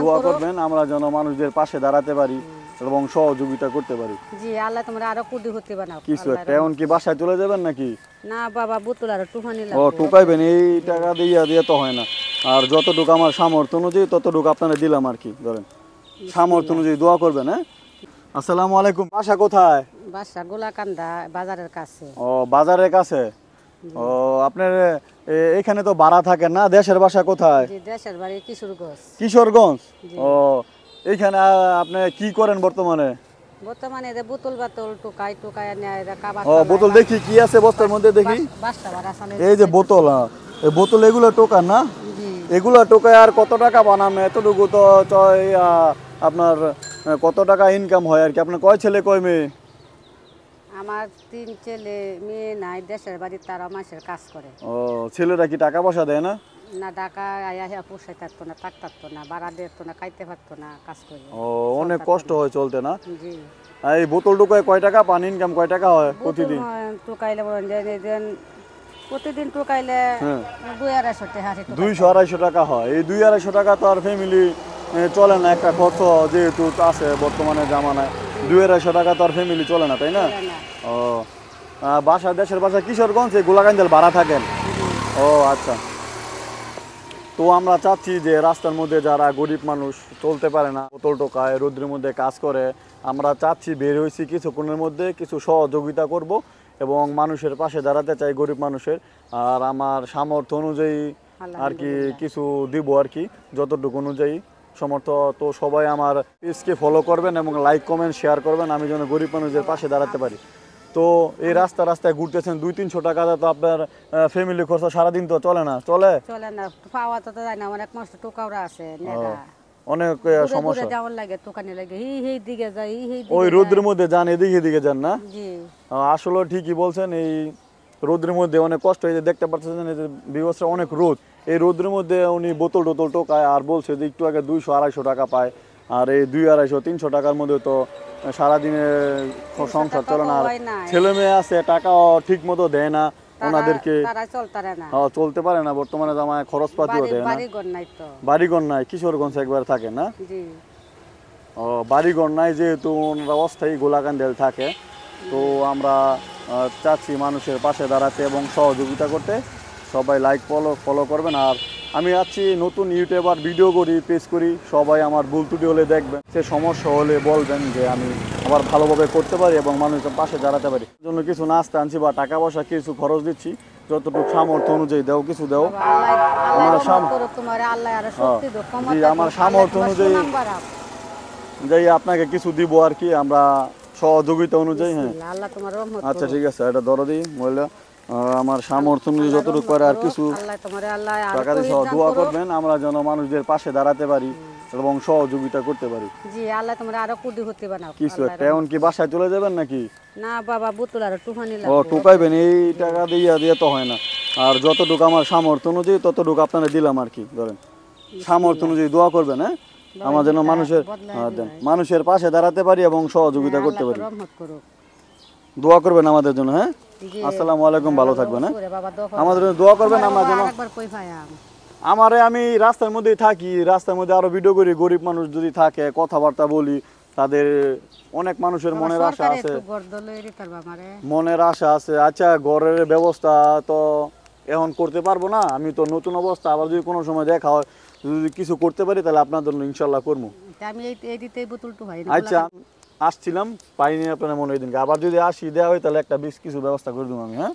দোয়া করবেন আমরা যেন মানুষদের পাশে দাঁড়াতে পারি এবং সহযোগিতা করতে পারি। জি আল্লাহ তোমরা আরো কোটিপতি বানাও। কিছু একটা এখন কি বাসায় চলে যাবেন নাকি? না বাবা বোতল আর টুকানি ও লাগবে। টুকাইবেন, এই টাকা দিয়ে তো হয় না। আর যতটুকু আমার সামর্থ্য অনুযায়ী ততটুকু আপনারা দিলাম আর কি। ধরেন সামর্থ্য অনুযায়ী দোয়া করবেন। হ্যাঁ, আসসালামু আলাইকুম। বাসা কোথায়? বাসা গোলাকান্দা বাজারের কাছে। ও বাজারের কাছে। ও আপনার এখানে তো ভাড়া থাকেন না? দেশের বাসা কোথায়? জি দেশের বাড়ি কিশোরগঞ্জ। কিশোরগঞ্জ। জি। ও এইখানে আপনি কি করেন বর্তমানে? বর্তমানে যে বোতল বাতল টুকাই নেয় এরা কাবার। ও বোতল দেখি কি আছে বস্তার মধ্যে দেখি। বাসটা ভাড়া সামনে। এই যে বোতল, এই বোতল এগুলো টোকান না? জি। এগুলো টোকায় আর কত টাকা বানান? এতটুকু তো আপনার কত টাকা ইনকাম হয় আর কি? আপনার কয় ছেলে কয় মেয়ে? আমার 3 ছেলে মেয়ে নাই, দেশের বাড়ি তারা মাসের কাজ করে। ও ছেলেরা কি টাকা পয়সা দেয় না? না ঢাকা আয়া পোষাই থাকতো না, থাকতো না, ভাড়া দিত না, খাইতে পারতো না, কাজ করে। ও অনেক কষ্ট হয় চলতে না? জি। এই বোতল টোকায় কয় টাকা পান? ইনকাম কয় টাকা হয় প্রতিদিন? টুকাইলে বলেন যে প্রতিদিন টুকাইলে 200-250 টাকা। 200-250 টাকা হয়। এই 200-250 টাকা তো আর ফ্যামিলি চলে না। একটা খরচ যেহেতু আছে বর্তমানে জামানায়, 200-250 টাকা তো আর ফ্যামিলি চলে না, তাই না? ও বাসা দেশের বাসা কিশোরগঞ্জ, গোলাকান্দাল ভাড়া থাকেন? ও আচ্ছা। তো আমরা চাচ্ছি যে রাস্তার মধ্যে যারা গরিব মানুষ চলতে পারে না, বোতল টোকায় রোদ্রের মধ্যে কাজ করে, আমরা চাচ্ছি বের হয়েছি কিছুক্ষণের মধ্যে কিছু সহযোগিতা করব এবং মানুষের পাশে দাঁড়াতে চাই, গরিব মানুষের। আর আমার সামর্থ্য অনুযায়ী আর কি কিছু দিব আর কি, যতটুকু অনুযায়ী সামর্থ্য। তো সবাই আমার পেজকে ফলো করবেন এবং লাইক কমেন্ট শেয়ার করবেন, আমি যেন গরিব মানুষদের পাশে দাঁড়াতে পারি। তো এই রাস্তায় ঘুরতেছেন, 200-300 টাকা তো আপনার ফ্যামিলি খরচ সারাদিন তো চলে না? চলে না, পাওয়া তো যায় না, অনেক মানুষ টুকাওরা আছে নেগা। অনেক সমস্যা। যাওয়ার লাগে টুকানি লাগে, এই দিকে যাই, এই ওই রোদ্রের মধ্যে যান, এদিকে যান না? জি। আসলে ঠিকই বলছেন। এই রোদ্রের মধ্যে অনেক কষ্ট। এই যে দেখতে পাচ্ছেন এই যে বিবস্ত্র অনেক রোদ, এই রোদ্রের মধ্যে উনি বোতল টোতল টোকায় আর বলছে যে একটু আগে 200-250 টাকা পায়। আর এই 200-250-300 টাকার মধ্যে তো সারাদিনে সংসার চলে না। আর ছেলে মেয়ে আছে, টাকাও ঠিক মতো দেয় না ওনাদেরকে, চলতে পারে না বর্তমানে জামায়, খরচপাতিও দেয় না। বাড়িঘর নাই, কিশোরগঞ্জ একবার থাকে না? ও বাড়িঘর নাই, যেহেতু ওনারা অস্থায়ী গোলাকান্দাল থাকে। তো আমরা চাচ্ছি মানুষের পাশে দাঁড়াতে এবং সহযোগিতা করতে। সবাই লাইক ফলো করবেন। আর আমি আছি নতুন ইউটিউবার, ভিডিও করি, পেজ করি, সবাই আমার ভুল ত্রুটি হলে দেখবেন, সে সমস্যা হলে বলবেন যে আমি আবার ভালোভাবে করতে পারি এবং মানুষের পাশে দাঁড়াতে পারি। এর জন্য কিছু নাস্তা আনছি বা টাকা পয়সা কিছু খরচ দিচ্ছি, যতটুকু সামর্থ্য অনুযায়ী দেও, কিছু দেও। আমার সামর্থ্য অনুযায়ী যাই আপনাকে কিছু দিব আর কি, আমরা সহযোগিতা অনুযায়ী। হ্যাঁ আচ্ছা ঠিক আছে, এটা ধরো দিই মহিলা। আমার সামর্থ্য অনুযায়ী যতটুকু করে আর কিছু টাকা দিয়ে দোয়া করবেন আমরা যেন মানুষদের পাশে দাঁড়াতে পারি এবং সহযোগিতা করতে পারি। জি আল্লাহ তোমরা আরো কোটিপতি বানাও। কিছু একটা এখন কি বাসায় চলে যাবেন নাকি? না বাবা বোতল আর টুকানি লাগবে। ও টুকাইবেন, এই টাকা দিয়ে তো হয় না। আর যতটুকু আমার সামর্থ্য অনুযায়ী ততটুকু আপনারা দিলাম আর কি। ধরেন সামর্থ্য অনুযায়ী দোয়া করবেন। হ্যাঁ, আমার যেন মানুষের পাশে দাঁড়াতে পারি এবং সহযোগিতা করতে পারি। দোয়া করবেন আমাদের জন্য। হ্যাঁ, আসসালামু আলাইকুম, ভালো থাকবেন। হ্যাঁ, আমাদের জন্য দোয়া করবেন। আমরা যেন আমি রাস্তার মধ্যেই থাকি, রাস্তার মধ্যে আরো ভিডিও করি, গরিব মানুষ যদি থাকে কথাবার্তা বলি, তাদের অনেক মানুষের মনের আশা আছে। আচ্ছা ঘরের ব্যবস্থা তো এখন করতে পারবো না, আমি তো নতুন অবস্থা, আবার যদি কোনো সময় দেখা হয় যদি কিছু করতে পারি তাহলে আপনার জন্য ইনশাল্লাহ করবো। আচ্ছা আসছিলাম, পাইনি আপনার মনে হয় দিনকে, আবার যদি আসি দেওয়া হয় তাহলে একটা কিছু ব্যবস্থা করে দেবো আমি। হ্যাঁ।